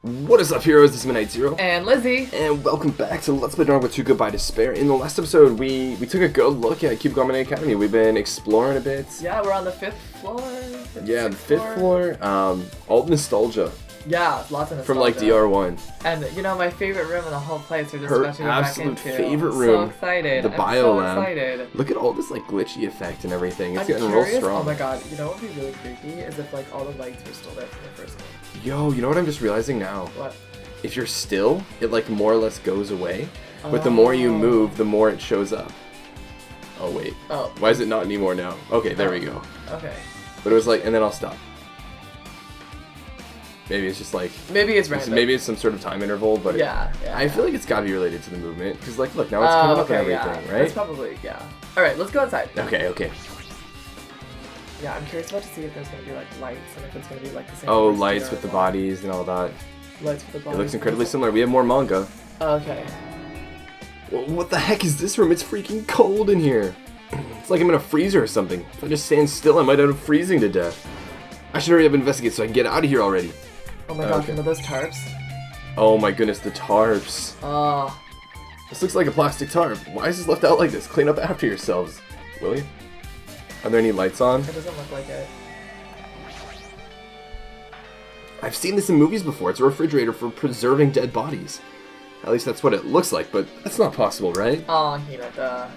What is up, heroes? This is Midnight Zero. And Lizzie. And welcome back to Let's Play Danganronpa 2 Goodbye Despair. In the last episode, we took a good look at Kyubigamine Academy. We've been exploring a bit. Yeah, we're on the 5th floor. Yeah, the 5th floor. All the nostalgia. Yeah, lots of nostalgia. From like DR1. And, you know, my favorite room in the whole place we're just Her about to go back absolute into. favorite room. So excited. The bio lab. So excited. Look at all this like glitchy effect and everything. It's I'm getting curious. real strong. Oh my god, you know what would be really creepy is if like all the lights were still there from the first one. Yo, you know what I'm just realizing now? What? If you're still, it like more or less goes away. But the more you move, the more it shows up. Oh wait. Oh. Why is it not anymore now? Okay, there we go. Okay. But it was like, and then I'll stop. Maybe it's just like... Maybe it's random. Maybe it's some sort of time interval, but... Yeah. I feel like it's gotta be related to the movement. Because like, look, now it's coming up and everything, right? That's probably, yeah. Alright, let's go inside. Okay. Yeah, I'm curious about to see if there's gonna be like lights and if it's gonna be like the same. Oh, lights with the bodies and all that. Lights with the bodies. It looks incredibly similar. We have more manga. Okay. Well, what the heck is this room? It's freaking cold in here. It's like I'm in a freezer or something. If I just stand still, I might end up freezing to death. I should hurry up and investigate so I can get out of here already. Oh my gosh, Okay. remember those tarps? Oh my goodness, the tarps. Oh. This looks like a plastic tarp. Why is this left out like this? Clean up after yourselves. Will you? Are there any lights on? It doesn't look like it. I've seen this in movies before. It's a refrigerator for preserving dead bodies. At least that's what it looks like, but that's not possible, right? Oh, Hinata.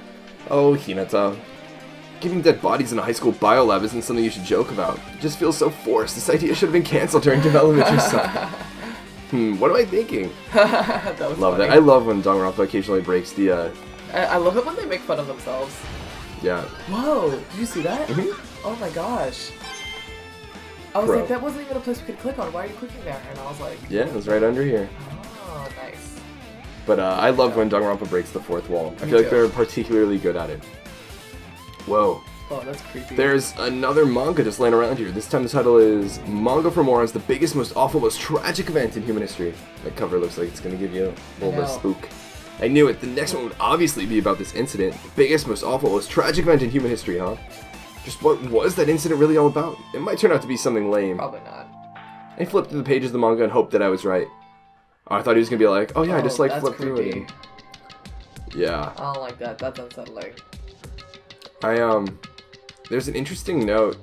Oh, Hinata. Giving dead bodies in a high school biolab isn't something you should joke about. It just feels so forced. This idea should have been cancelled during development or something. What am I thinking? That was Love funny. that. I love when Danganronpa occasionally breaks the, I love it when they make fun of themselves. yeah. Whoa, did you see that? Mm-hmm. Oh my gosh. I was Bro. like, that wasn't even a place we could click on. Why are you clicking there? And I was like, Yeah, it was right under here. oh, nice. But I love when Danganronpa breaks the fourth wall. I Me feel like too. they're particularly good at it. Whoa. Oh, that's creepy. There's another manga just laying around here. This time the title is Manga for Morons, the biggest, most awful, most tragic event in human history. That cover looks like it's going to give you a little bit of spook. I knew it. The next one would obviously be about this incident. The biggest, most awful, most tragic event in human history, huh? Just what was that incident really all about? It might turn out to be something lame. Probably not. I flipped through the pages of the manga and hoped that I was right. Oh, I thought he was going to be like, oh yeah, I just like that's flipped through creepy. it. Yeah. I don't like that. That's unsettling. There's an interesting note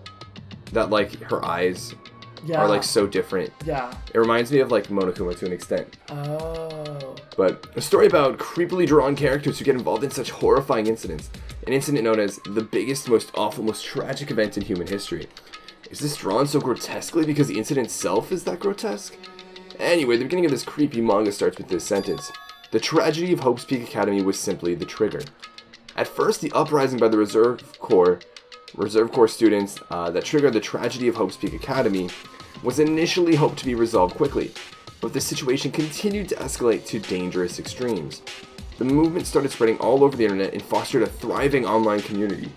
that, like, her eyes are, like, so different. Yeah. It reminds me of, like, Monokuma to an extent. Oh. But a story about creepily drawn characters who get involved in such horrifying incidents. An incident known as the biggest, most awful, most tragic event in human history. Is this drawn so grotesquely because the incident itself is that grotesque? Anyway, the beginning of this creepy manga starts with this sentence. The tragedy of Hope's Peak Academy was simply the trigger. At first, the uprising by the Reserve Corps students that triggered the tragedy of Hope's Peak Academy was initially hoped to be resolved quickly, but the situation continued to escalate to dangerous extremes. The movement started spreading all over the internet and fostered a thriving online community.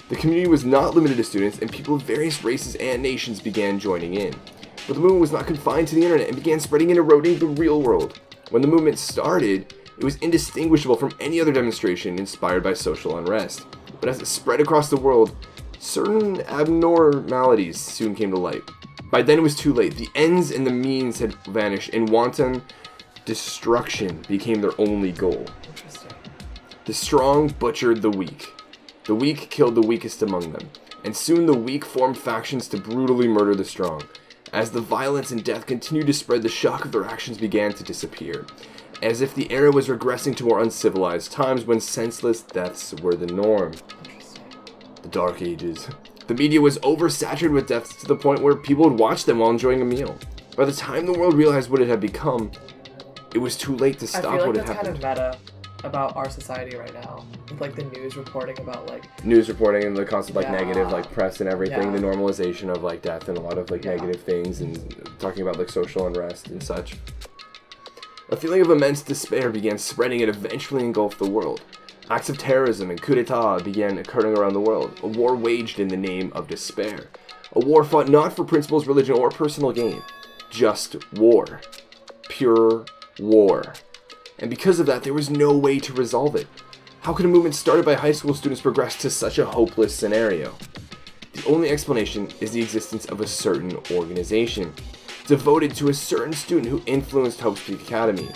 The community was not limited to students, and people of various races and nations began joining in. But the movement was not confined to the internet and began spreading and eroding the real world. When the movement started, it was indistinguishable from any other demonstration inspired by social unrest. But as it spread across the world, certain abnormalities soon came to light. By then it was too late. The ends and the means had vanished, and wanton destruction became their only goal. Interesting. The strong butchered the weak. The weak killed the weakest among them. And soon the weak formed factions to brutally murder the strong. As the violence and death continued to spread, the shock of their actions began to disappear. As if the era was regressing to more uncivilized times when senseless deaths were the norm. The Dark Ages. The media was oversaturated with deaths to the point where people would watch them while enjoying a meal. By the time the world realized what it had become, it was too late to stop I feel like what had that's happened. kind of meta about our society right now. With like the news reporting about like... News reporting and the constant like Yeah. negative like press and everything, Yeah. the normalization of like death and a lot of like Yeah. negative things and talking about like social unrest and such. A feeling of immense despair began spreading and eventually engulfed the world. Acts of terrorism and coup d'etat began occurring around the world. A war waged in the name of despair. A war fought not for principles, religion, or personal gain. Just war. Pure war. And because of that, there was no way to resolve it. How could a movement started by high school students progress to such a hopeless scenario? The only explanation is the existence of a certain organization. devoted to a certain student who influenced Hope's Peak Academy,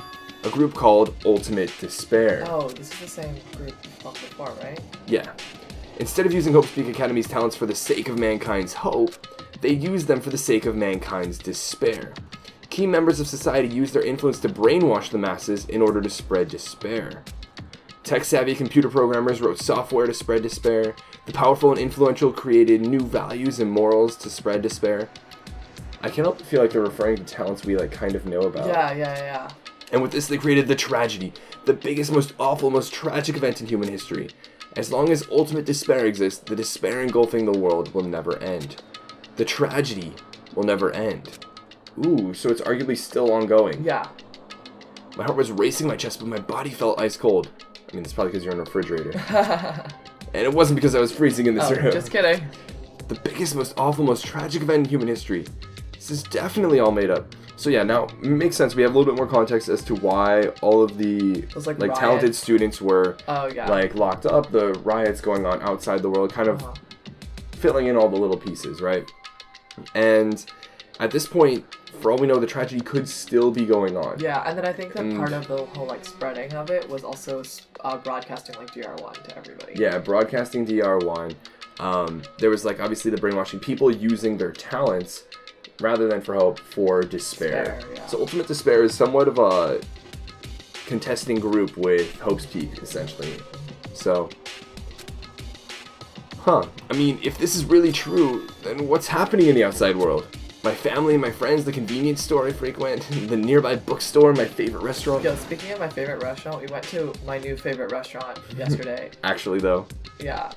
a group called Ultimate Despair. Oh, this is the same group from before, right? Yeah. Instead of using Hope's Peak Academy's talents for the sake of mankind's hope, they used them for the sake of mankind's despair. Key members of society used their influence to brainwash the masses in order to spread despair. Tech-savvy computer programmers wrote software to spread despair. The powerful and influential created new values and morals to spread despair. I can't help but feel like they're referring to talents we like kind of know about. Yeah. And with this, they created the tragedy, the biggest, most awful, most tragic event in human history. As long as ultimate despair exists, the despair engulfing the world will never end. The tragedy will never end. Ooh, so it's arguably still ongoing. Yeah. My heart was racing my chest, but my body felt ice cold. I mean, that's probably because you're in a refrigerator. And it wasn't because I was freezing in this room. Just kidding. The biggest, most awful, most tragic event in human history. This is definitely all made up. So yeah, now it makes sense. We have a little bit more context as to why all of the Those, like talented students were like locked up. The riots going on outside the world, kind of filling in all the little pieces, right? And at this point, for all we know, the tragedy could still be going on. Yeah, and then I think that part of the whole like spreading of it was also broadcasting like DR1 to everybody. Yeah, broadcasting DR1. There was like obviously the brainwashing, people using their talents rather than for hope for despair. Yeah. So Ultimate Despair is somewhat of a contesting group with Hope's Peak, essentially. So, I mean, if this is really true, then what's happening in the outside world? My family, my friends, the convenience store I frequent, the nearby bookstore, my favorite restaurant. Yo, speaking of my favorite restaurant, we went to my new favorite restaurant yesterday. Actually, though. Yeah.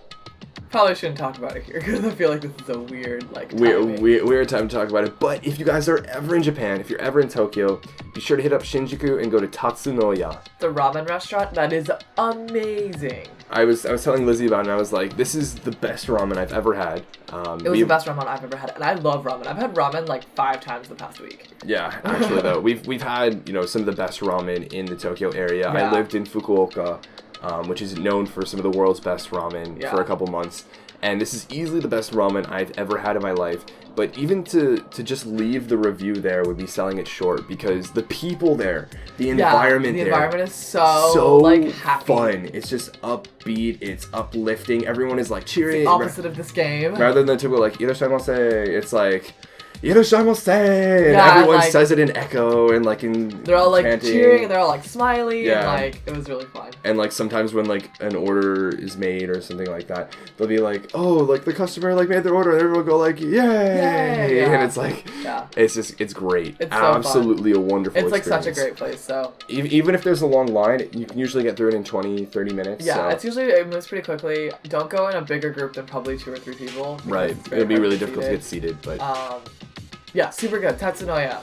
Probably shouldn't talk about it here because I feel like this is a weird, like, weird time to talk about it. But if you guys are ever in Japan, if you're ever in Tokyo, be sure to hit up Shinjuku and go to Tatsunoya. The ramen restaurant, that is amazing. I was telling Lizzie about it, and I was like, this is the best ramen I've ever had. It was the best ramen I've ever had, and I love ramen. I've had ramen like 5 times the past week. Yeah, actually though, we've had some of the best ramen in the Tokyo area. Yeah. I lived in Fukuoka, which is known for some of the world's best ramen for a couple months. And this is easily the best ramen I've ever had in my life. But even to just leave the review there would be selling it short because the people there, the environment there. The environment is so like happy. Fun. It's just upbeat. It's uplifting. Everyone is like cheering. It's the opposite of this game. Rather than typical like irashaimase, it's like irashaimase, and everyone like, says it in echo and like in they're all like chanting. cheering and they're all like smiley and like it was really fun. And like sometimes when like an order is made or something like that, they'll be like, oh, like the customer like made their order and everyone will go like, yay! Yeah. And it's like, it's great. It's absolutely so a wonderful experience. It's like such a great place, so. Even if there's a long line, you can usually get through it in 20, 30 minutes. Yeah, so. it moves pretty quickly. Don't go in a bigger group than probably 2 or 3 people. Right, it'll be really difficult to get seated, but. Yeah, super good. Tatsunoya.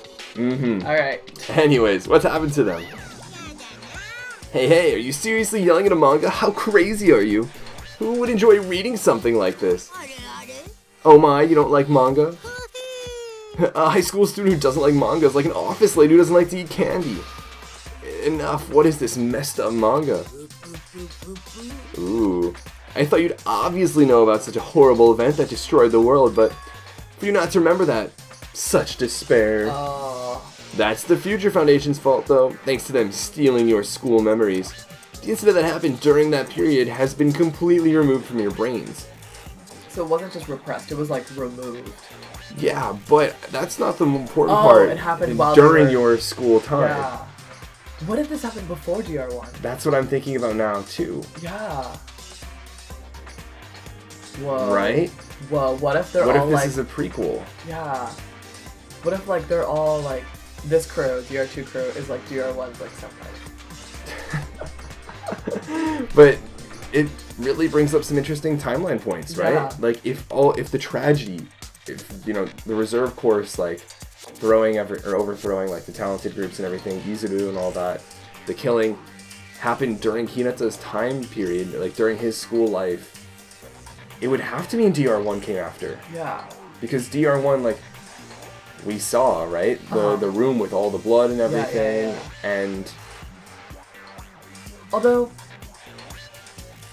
Alright. Anyways, what's happened to them? Hey, are you seriously yelling at a manga? How crazy are you? Who would enjoy reading something like this? Oh my, you don't like manga? A high school student who doesn't like manga is like an office lady who doesn't like to eat candy. Enough, what is this messed up manga? Ooh, I thought you'd obviously know about such a horrible event that destroyed the world, but for you not to remember that, such despair. That's the Future Foundation's fault, though, thanks to them stealing your school memories. The incident that happened during that period has been completely removed from your brains. So it wasn't just repressed, it was like removed. Yeah, but that's not the important part. It happened while during your school time. Yeah. What if this happened before DR1? That's what I'm thinking about now, too. Yeah. Whoa. Right? Whoa, what if they're all like... What if this is a prequel? Yeah. What if, like, they're all, like, this crew, DR2 crew, is, like, DR1's, like, something. But it really brings up some interesting timeline points, right? Yeah. Like, if the tragedy, the reserve course, like, overthrowing, like, the talented groups and everything, Izuru and all that, the killing happened during Hinata's time period, like, during his school life, it would have to mean DR1 came after. Yeah. Because DR1, like, we saw, right? The room with all the blood and everything, and... Although,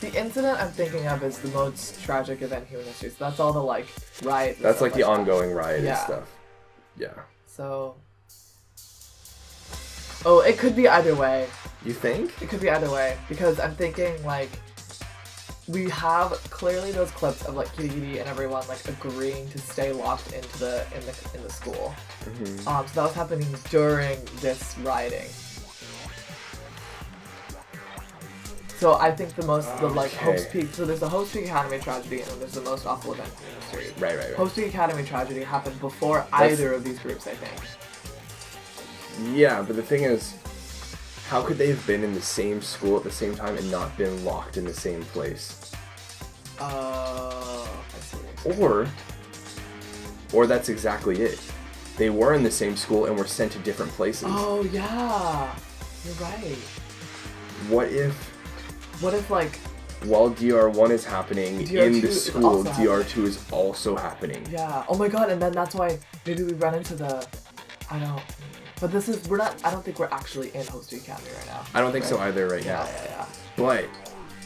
the incident I'm thinking of is the most tragic event in human history, so that's all the, like, riots. That's, like, the ongoing riot and stuff. Yeah. So... Oh, it could be either way. You think? It could be either way. Because I'm thinking, like... We have clearly those clips of like Kirigiri and everyone like agreeing to stay locked into in the school. Mm-hmm. So that was happening during this rioting. So I think the like Hope's Peak. So there's the Hope's Peak Academy tragedy, and then there's the most awful event in history. Right. Hope's Peak Academy tragedy happened before either of these groups, I think. Yeah, but the thing is, how could they have been in the same school at the same time and not been locked in the same place? I see what you're saying. Or that's exactly it. They were in the same school and were sent to different places. Oh yeah, you're right. What if like while DR1 is happening in the school, DR2 is also happening? Yeah. Oh my god, and then that's why maybe we run into the... I don't... But I don't think we're actually in Hope's Peak Academy right now. I don't think so either right now. Yeah. But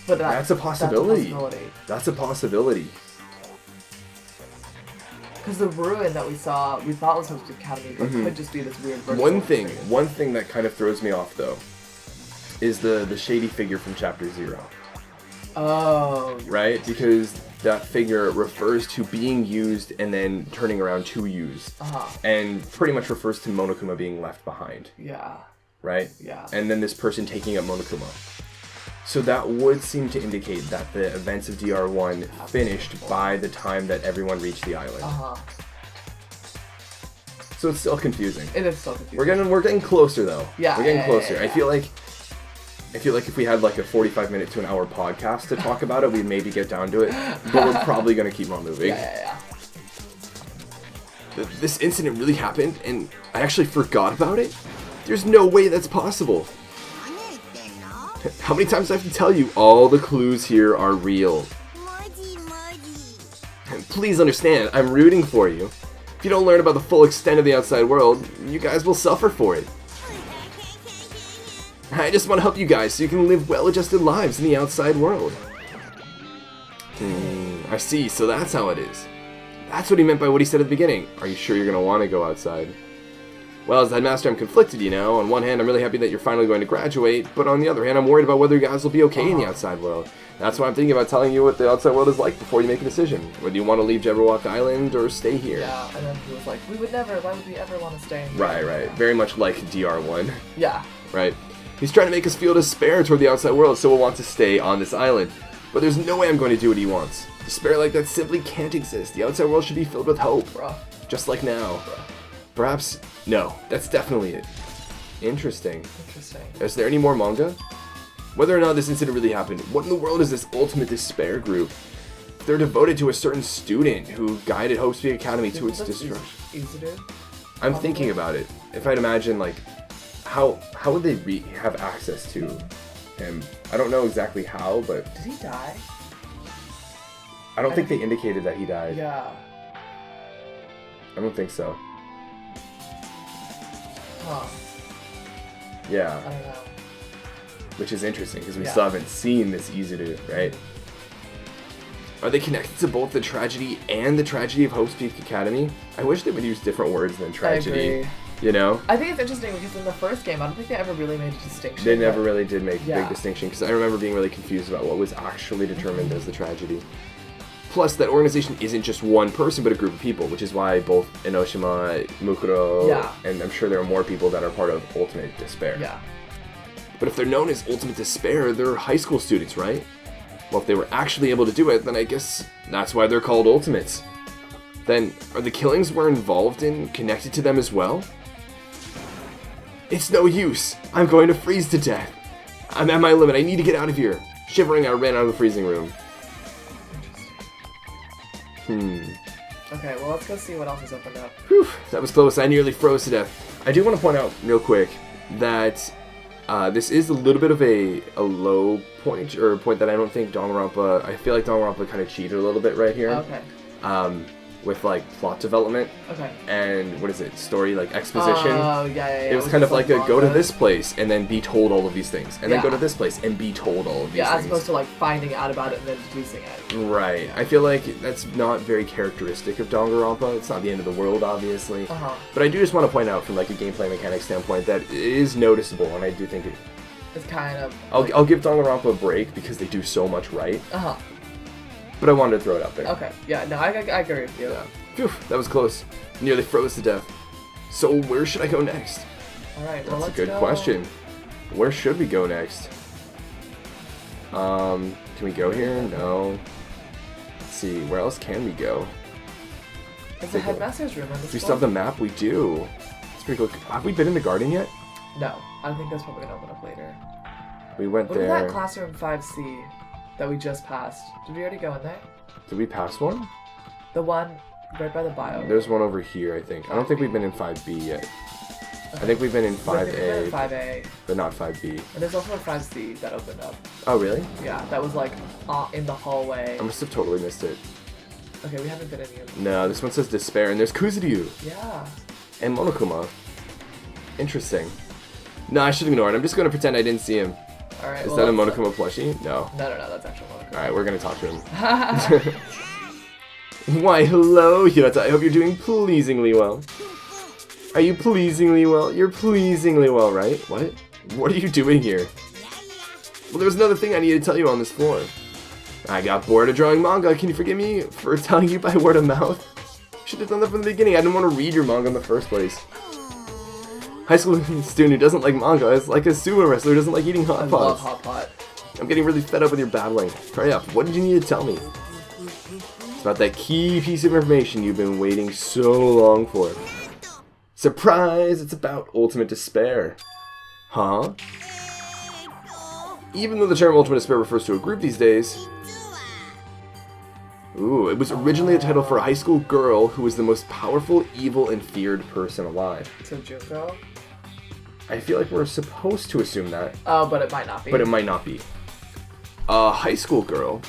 that's a possibility. That's a possibility. Because the ruin that we thought was Hope's Peak Academy, but could just be this weird virtual One thing that kind of throws me off though is the shady figure from Chapter 0. Oh. Right? Because that figure refers to being used and then turning around to use. And pretty much refers to Monokuma being left behind. Yeah. Right? Yeah. And then this person taking up Monokuma. So that would seem to indicate that the events of DR1 finished by the time that everyone reached the island. So it's still confusing. It is still confusing. We're getting closer though. Yeah. We're getting closer. Yeah. I feel like if we had like a 45-minute to an hour podcast to talk about it, we'd maybe get down to it. But we're probably going to keep on moving. Yeah. This incident really happened, and I actually forgot about it? There's no way that's possible. How many times do I have to tell you all the clues here are real? And please understand, I'm rooting for you. If you don't learn about the full extent of the outside world, you guys will suffer for it. I just want to help you guys so you can live well-adjusted lives in the outside world. I see, so that's how it is. That's what he meant by what he said at the beginning. Are you sure you're going to want to go outside? Well, as the headmaster, I'm conflicted, you know. On one hand, I'm really happy that you're finally going to graduate, but on the other hand, I'm worried about whether you guys will be okay in the outside world. That's why I'm thinking about telling you what the outside world is like before you make a decision. Whether you want to leave Jabberwock Island or stay here. Yeah, and then he was like, why would we ever want to stay in here? Right. Very much like DR1. Yeah. Right. He's trying to make us feel despair toward the outside world, so we'll want to stay on this island. But there's no way I'm going to do what he wants. Despair like that simply can't exist. The outside world should be filled with hope. Bruh. Just like now. Bruh. Perhaps... No, that's definitely it. Interesting. Is there any more manga? Whether or not this incident really happened, what in the world is this ultimate despair group? They're devoted to a certain student who guided Hope's Peak Academy to its destruction. I'm thinking about it. If I'd imagine, like, how would they have access to him? I don't know exactly how, but... Did he die? I don't think they indicated that he died. Yeah. I don't think so. Huh. Yeah. I don't know. Which is interesting, because we still haven't seen this Izuru, right? Are they connected to both the tragedy and the tragedy of Hope's Peak Academy? I wish they would use different words than tragedy. I agree. You know? I think it's interesting because in the first game, I don't think they ever really made a distinction. They never really did make a big distinction, because I remember being really confused about what was actually determined as the tragedy. Plus, that organization isn't just one person, but a group of people, which is why both Enoshima, Mukuro, and I'm sure there are more people that are part of Ultimate Despair. Yeah. But if they're known as Ultimate Despair, they're high school students, right? Well, if they were actually able to do it, then I guess that's why they're called Ultimates. Then, are the killings we're involved in connected to them as well? It's no use. I'm going to freeze to death. I'm at my limit. I need to get out of here. Shivering, I ran out of the freezing room. Okay, well, let's go see what else is opened up. Whew, that was close. I nearly froze to death. I do want to point out real quick that this is a little bit of a low point, or a point that I don't think Danganronpa... I feel like Danganronpa kind of cheated a little bit right here. Okay. with like plot development Okay. and what is it, story like exposition. Oh yeah. It was kind of like a go to this place and then be told all of these things, and then Yeah. go to this place and be told all of these Yeah, as things. opposed to like finding out about it and then deducing it. Right. I feel like that's not very characteristic of Danganronpa. It's not the end of the world, obviously. But I do just want to point out from like a gameplay mechanic standpoint that it is noticeable, and I do think It's kind of. I'll give Danganronpa a break because they do so much right. But I wanted to throw it out there. Okay. Yeah. No, I agree with you. Yeah. Phew, that was close. Nearly froze to death. So where should I go next? All right. Well, That's let's a good go. question. Where should we go next? Can we go here? No. Let's see. Where else can we go? Is the headmaster's room on this Do we still have the map? We do. It's pretty cool. Have we been in the garden yet? No. I think that's probably gonna open up later. We went What there. about that classroom 5C that we just passed? Did we already go in there? Did we pass one? The one right by the bio. There's one over here, I think. I don't think we've been in 5B yet. I think we've been in 5A, 5A. but not 5B. And there's also a 5C that opened up. Oh, really? Yeah, that was like in the hallway. I must have totally missed it. Okay, we haven't been in here. No, this one says Despair, and there's Kuzuryu Yeah. and Monokuma. Interesting. No, I should ignore it. I'm just going to pretend I didn't see him. Alright, Is that a Monokuma plushie? No. No, that's actual Monokuma. Alright, we're going to talk to him. Why, hello, Hirata. I hope you're doing pleasingly well. Are you pleasingly well? You're pleasingly well, right? What? What are you doing here? Well, there was another thing I needed to tell you on this floor. I got bored of drawing manga. Can you forgive me for telling you by word of mouth? Should have done that from the beginning. I didn't want to read your manga in the first place. High school student who doesn't like manga is like a sumo wrestler who doesn't like eating hot I pots. love hot pot. I'm getting really fed up with your babbling. Hurry up. What did you need to tell me? It's about that key piece of information you've been waiting so long for. Surprise! It's about ultimate despair. Huh? Even though the term ultimate despair refers to a group these days... Ooh, it was originally a title for a high school girl who was the most powerful, evil, and feared person alive. So Junko? I feel like we're supposed to assume that. Oh, but it might not be. But it might not be. A high school girl.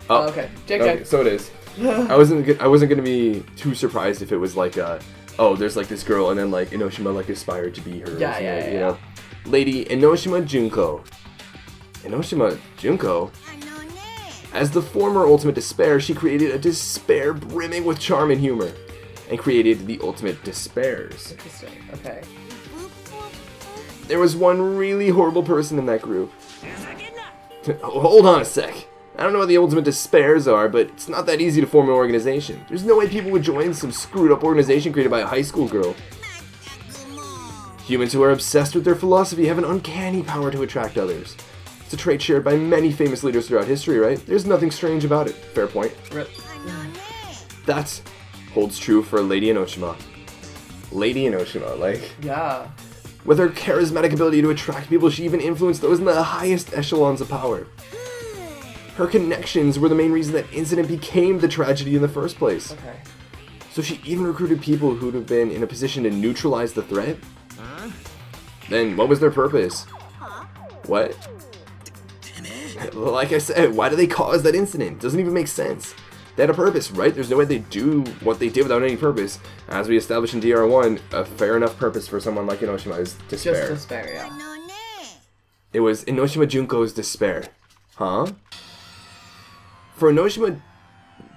Oh, okay. JK. Okay, so it is. I wasn't gonna be too surprised if it was like there's like this girl and then like Enoshima like aspired to be her. Yeah. You know, Lady Enoshima Junko. Enoshima Junko. As the former Ultimate Despair, she created a despair brimming with charm and humor, and created the Ultimate Despairs. Interesting. Okay. There was one really horrible person in that group. Hold on a sec. I don't know what the Ultimate Despairs are, but it's not that easy to form an organization. There's no way people would join some screwed up organization created by a high school girl. Humans who are obsessed with their philosophy have an uncanny power to attract others. It's a trait shared by many famous leaders throughout history, right? There's nothing strange about it. Fair point. Rip. That holds true for Lady Enoshima. Lady Enoshima, like... Yeah. With her charismatic ability to attract people, she even influenced those in the highest echelons of power. Her connections were the main reason that incident became the tragedy in the first place. Okay. So she even recruited people who'd have been in a position to neutralize the threat? Then what was their purpose? What? Like I said, why did they cause that incident? Doesn't even make sense. They had a purpose, right? There's no way they'd do what they did without any purpose. As we established in DR1, a fair enough purpose for someone like Enoshima is despair. Just despair, yeah. It was Enoshima Junko's despair. Huh? For Enoshima,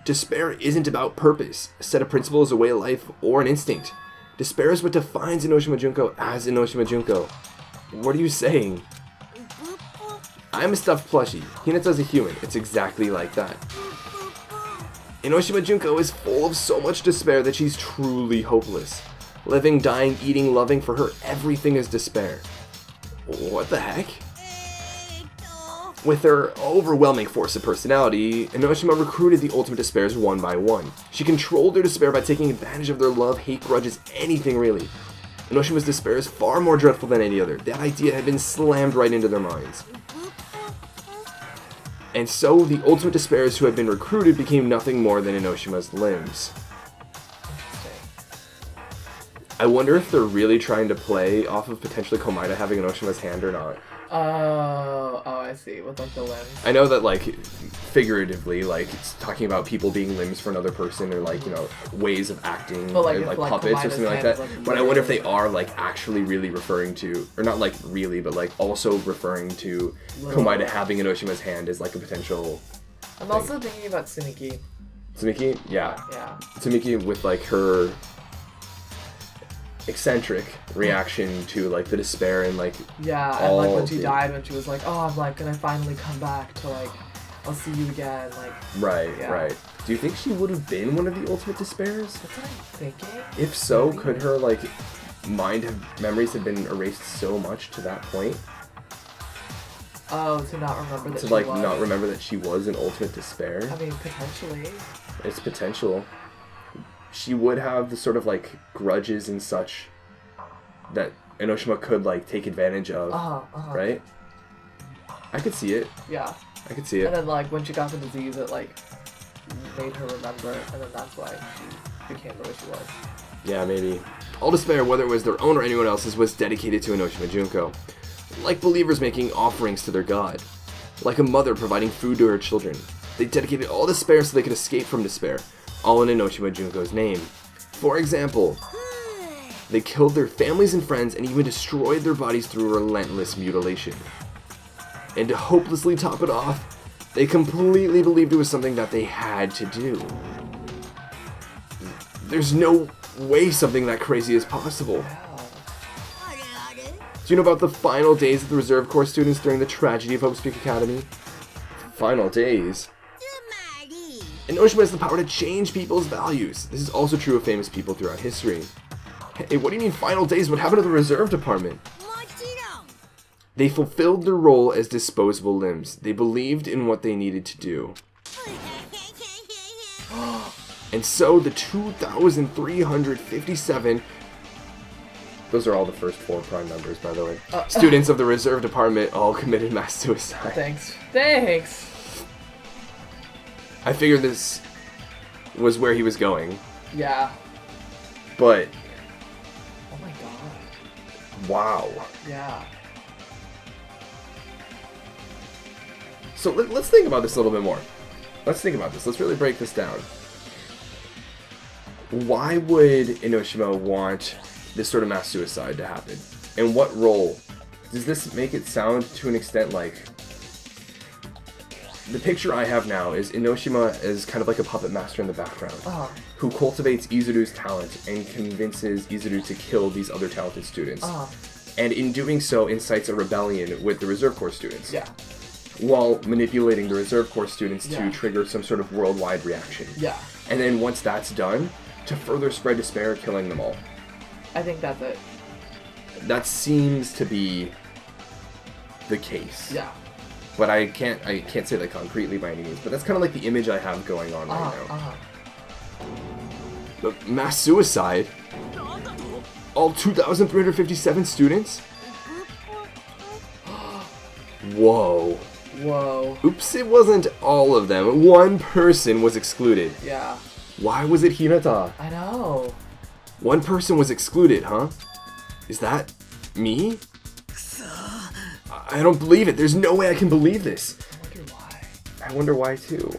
despair isn't about purpose, a set of principles, a way of life, or an instinct. Despair is what defines Enoshima Junko as Enoshima Junko. What are you saying? I'm a stuffed plushie. Hinata's a human. It's exactly like that. Enoshima Junko is full of so much despair that she's truly hopeless. Living, dying, eating, loving, for her, everything is despair. What the heck? With her overwhelming force of personality, Enoshima recruited the Ultimate Despairs one by one. She controlled their despair by taking advantage of their love, hate, grudges, anything really. Enoshima's despair is far more dreadful than any other. That idea had been slammed right into their minds. And so, the Ultimate Despairs who had been recruited became nothing more than Enoshima's limbs. I wonder if they're really trying to play off of potentially Komaeda having Enoshima's hand or not. Oh, I see. With like the limbs. I know that like figuratively, like it's talking about people being limbs for another person or like, you know, ways of acting, But, like, or, if, like like, puppets or Komaeda's something like hand that. is, like, But I wonder if they are like actually really referring to, or not like really, but like also referring to Komaeda having Enoshima's hand as like a potential. I'm also thinking about Tsuniki. Tsumiki? Yeah. Yeah. Tsumiki with like her eccentric reaction to like the despair and like Yeah, and like when she died, when she was like, "Oh, I'm like gonna finally come back to like, I'll see you again." Like. Right, yeah. right. Do you think she would have been one of the ultimate despairs? That's what I'm thinking. If so, Maybe. could her like memories have been erased so much to that point Oh, to not remember that. to she like was. not remember that she was an ultimate despair? I mean, potentially. It's potential. She would have the sort of like grudges and such that Enoshima could like take advantage of, right? I could see it. Yeah. I could see And it. then like when she got the disease, it like made her remember, and then that's why she became the way she was. Yeah, maybe. All despair, whether it was their own or anyone else's, was dedicated to Enoshima Junko. Like believers making offerings to their god. Like a mother providing food to her children. They dedicated all despair so they could escape from despair. All in Enoshima Junko's name. For example, they killed their families and friends and even destroyed their bodies through relentless mutilation. And to hopelessly top it off, they completely believed it was something that they had to do. There's no way something that crazy is possible. Do you know about the final days of the Reserve Corps students during the tragedy of Hope's Peak Academy? Final days? Enoshima has the power to change people's values. This is also true of famous people throughout history. Hey, what do you mean final days? What happened to the Reserve Department? They fulfilled their role as disposable limbs. They believed in what they needed to do. And so the 2,357... Those are all the first 4 prime numbers, by the way. Students of the Reserve Department all committed mass suicide. Thanks. I figured this was where he was going. Yeah. But... Oh my god. wow. Yeah. So let's think about this a little bit more. Let's think about this. Let's really break this down. Why would Enoshima want this sort of mass suicide to happen? And what role? Does this make it sound to an extent like... The picture I have now is Enoshima as kind of like a puppet master in the background, who cultivates Izuru's talent and convinces Izuru to kill these other talented students. And in doing so, incites a rebellion with the Reserve Corps students. Yeah. While manipulating the Reserve Corps students to trigger some sort of worldwide reaction. Yeah. And then once that's done, to further spread despair, killing them all. I think that's it. That seems to be the case. Yeah. But I can't say that concretely by any means. But that's kind of like the image I have going on right now. But mass suicide? All 2,357 students? Whoa. Oops, it wasn't all of them. One person was excluded. Yeah. Why was it Hinata? I know. One person was excluded, huh? Is that me? I don't believe it. There's no way I can believe this. I wonder why. I wonder why too.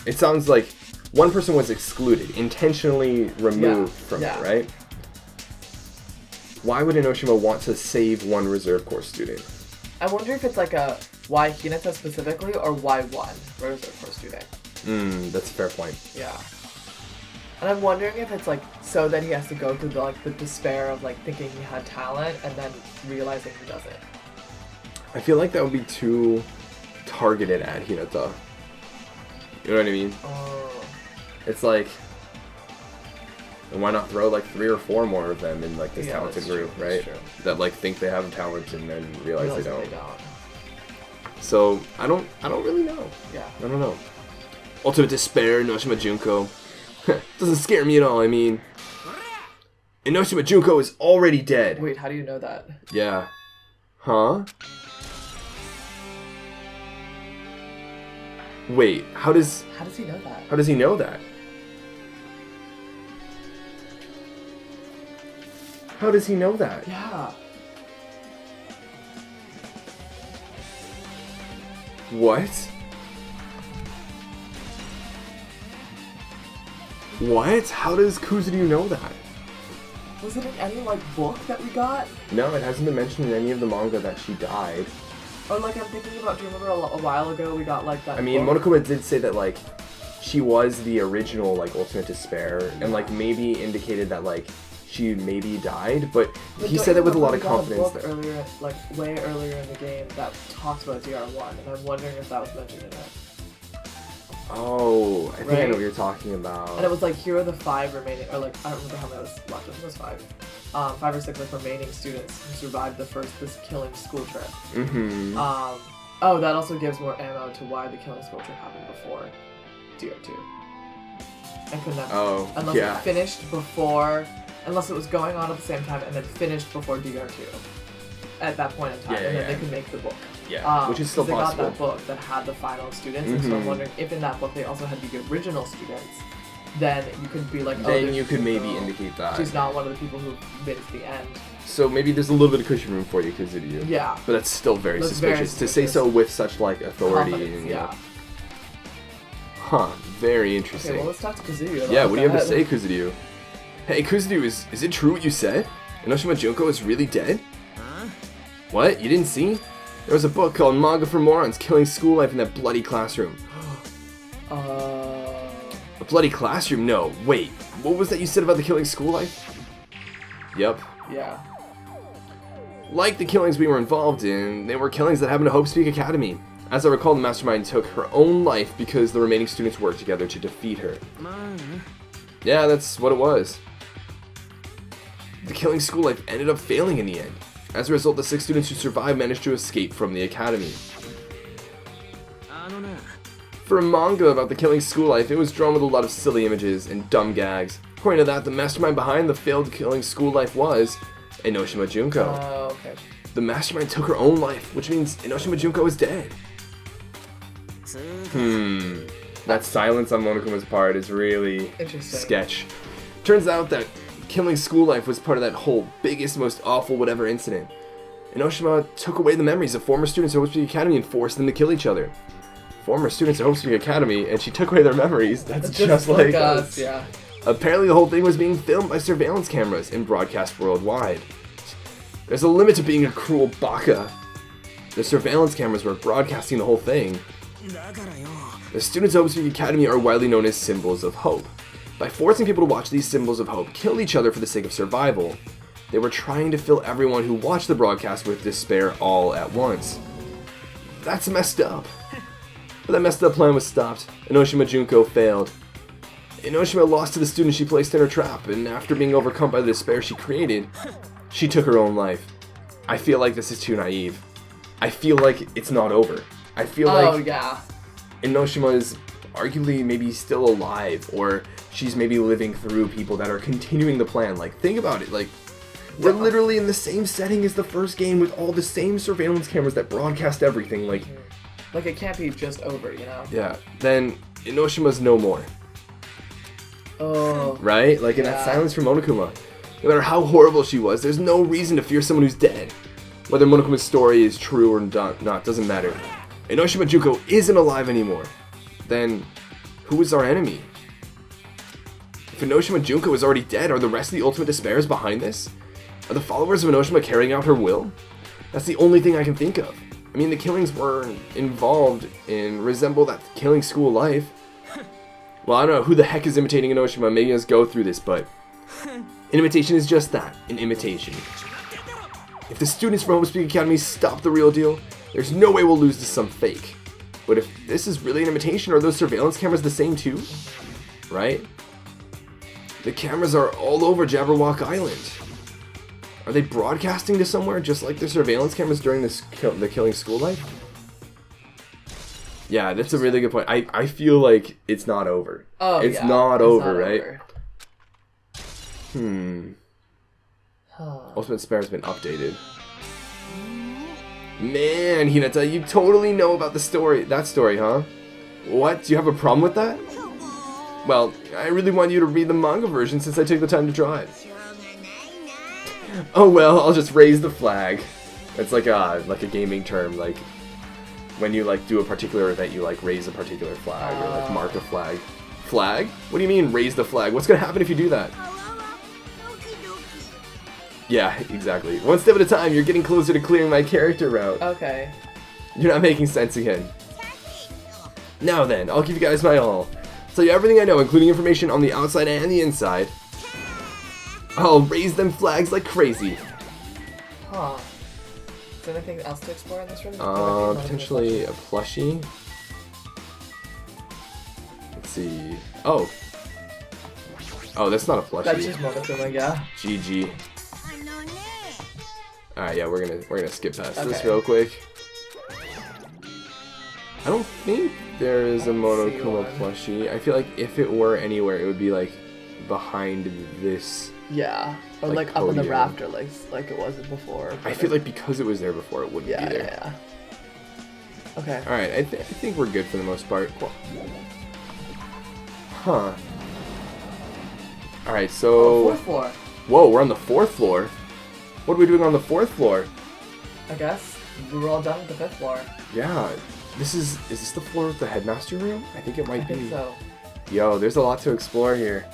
It sounds like one person was excluded, intentionally removed from it, right? Why would Enoshima want to save one Reserve Corps student? I wonder if it's like a why Hinata specifically or why one Reserve Corps student. That's a fair point. Yeah. And I'm wondering if it's like so that he has to go through the despair of like thinking he had talent and then realizing he doesn't. I feel like that would be too targeted at Hinata. You know what I mean? It's like, and why not throw like 3 or 4 more of them in like this talented group, right? That like think they have talent and then realize they don't. So I don't really know. Yeah. I don't know. Ultimate despair, Enoshima Junko. Doesn't scare me at all. I mean, Enoshima Junko is already dead. Wait, how do you know that? Yeah. Huh? Wait, how does he know that? How does he know that? How does he know that? Yeah. What? What? How does Kuzuryu know that? Was it in any, like, book that we got? No, it hasn't been mentioned in any of the manga that she died. Or, like, I'm thinking about, do you remember a while ago we got, like, that I mean, book? Monokuma did say that, like, she was the original, like, Ultimate Despair, and, like, maybe indicated that, like, she maybe died, but he said that with a lot of confidence. Book earlier, like, way earlier in the game that talks about DR1, and I'm wondering if that was mentioned in it. Oh, I think I know what you're talking about. And it was like, here are the 5 remaining, or like, I don't remember how many was left, I think it was 5. 5 or 6 like remaining students who survived this killing school trip. Mm-hmm. Oh, that also gives more ammo to why the killing school trip happened before DR2. And couldn't have, unless it finished before, unless it was going on at the same time and then finished before DR2. At that point in time, and then they could make the book. Yeah, which is still possible. They got that book that had the final students, and so I'm wondering if in that book they also had the original students, then you could be like, then you could maybe indicate that. She's not one of the people who made it to the end. So maybe there's a little bit of cushion room for you, Kuzuryu. Yeah. But that's still very suspicious. To say so with such, like, authority. And, yeah. Huh, very interesting. Okay, well, let's talk to Kuzuryu. Yeah, what do you have to say, Kuzuryu? Hey, Kuzuryu, is it true what you said? Enoshima Junko is really dead? What? You didn't see? There was a book called Manga for Morons, Killing School Life in that bloody classroom. A bloody classroom? No. Wait, what was that you said about the killing school life? Yep. Yeah. Like the killings we were involved in, they were killings that happened to Hope Speak Academy. As I recall, the mastermind took her own life because the remaining students worked together to defeat her. Yeah, that's what it was. The killing school life ended up failing in the end. As a result, the 6 students who survived managed to escape from the academy. For a manga about the killing school life, it was drawn with a lot of silly images and dumb gags. According to that, the mastermind behind the failed killing school life was Enoshima Junko. Oh, okay. The mastermind took her own life, which means Enoshima Junko is dead. That silence on Monokuma's part is really sketch. Turns out that killing school life was part of that whole biggest, most awful whatever incident. Enoshima took away the memories of former students at Hope Speak Academy and forced them to kill each other. Former students at Hope Speak Academy, and she took away their memories. That's just like us. Yeah. Apparently the whole thing was being filmed by surveillance cameras and broadcast worldwide. There's a limit to being a cruel baka. The surveillance cameras were broadcasting the whole thing. The students at Hope Speak Academy are widely known as symbols of hope. By forcing people to watch these symbols of hope kill each other for the sake of survival, they were trying to fill everyone who watched the broadcast with despair all at once. That's messed up. But that messed up plan was stopped. Enoshima Junko failed. Enoshima lost to the student she placed in her trap, and after being overcome by the despair she created, she took her own life. I feel like this is too naive. I feel like it's not over. I feel like Enoshima is arguably maybe still alive, or she's maybe living through people that are continuing the plan. Like, think about it. Like, we're literally in the same setting as the first game with all the same surveillance cameras that broadcast everything. Like, it can't be just over, you know? Yeah. Then Enoshima's no more. Oh. Right? Like, in that silence from Monokuma. No matter how horrible she was, there's no reason to fear someone who's dead. Whether Monokuma's story is true or not doesn't matter. Enoshima Junko isn't alive anymore. Then, who is our enemy? If Enoshima Junko is already dead, are the rest of the Ultimate Despairs behind this? Are the followers of Enoshima carrying out her will? That's the only thing I can think of. I mean, the killings were involved in resemble that killing school life. Well, I don't know who the heck is imitating Enoshima, making us go through this, but an imitation is just that, an imitation. If the students from Hope Speak Academy stop the real deal, there's no way we'll lose to some fake. But if this is really an imitation, are those surveillance cameras the same too? Right? The cameras are all over Jabberwock Island. Are they broadcasting to somewhere just like the surveillance cameras during the killing school life? Yeah, that's a really good point. I feel like it's not over. Oh, it's not over, right? Ultimate Despair has been updated. Man, Hinata, you totally know about the story. That story, huh? What? Do you have a problem with that? Well, I really want you to read the manga version since I took the time to draw it. Oh well, I'll just raise the flag. It's like a gaming term, like when you like do a particular event, you like raise a particular flag or like mark a flag. Flag? What do you mean raise the flag? What's gonna happen if you do that? Yeah, exactly. One step at a time, you're getting closer to clearing my character route. Okay. You're not making sense again. Now then, I'll give you guys my all. Tell you everything I know, including information on the outside and the inside. I'll raise them flags like crazy. Huh. Is there anything else to explore in this room? Potentially a plushie. Let's see. Oh. Oh, that's not a plushie. That's just Monokuma, yeah. GG. Alright, yeah, we're gonna skip past this real quick. I don't think there is a Monokuma plushie. I feel like if it were anywhere, it would be like behind this. Yeah, or like up in the rafter, like it wasn't before. I feel like because it was there before, it wouldn't be there. Yeah. Okay. All right, I think we're good for the most part. Huh. All right, so. 4th floor. Whoa, we're on the 4th floor. What are we doing on the 4th floor? I guess we were all done with the 5th floor. Yeah. Is this the floor with the headmaster room? I think it might be. I think so. Yo, there's a lot to explore here.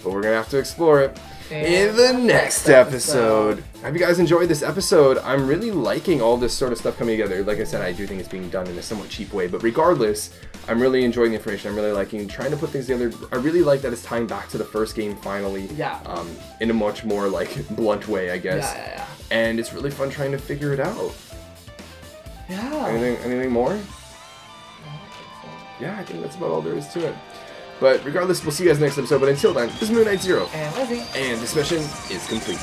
But we're gonna have to explore it in the next episode. Have you guys enjoyed this episode? I'm really liking all this sort of stuff coming together. Like I said, I do think it's being done in a somewhat cheap way, but regardless, I'm really enjoying the information. I'm really liking trying to put things together. I really like that it's tying back to the first game finally. Yeah. In a much more like blunt way, I guess. Yeah. And it's really fun trying to figure it out. Yeah. Anything more? Yeah, I think that's about all there is to it. But regardless, we'll see you guys next episode. But until then, this is Moon Knight Zero. And Lizzie. And this mission is complete.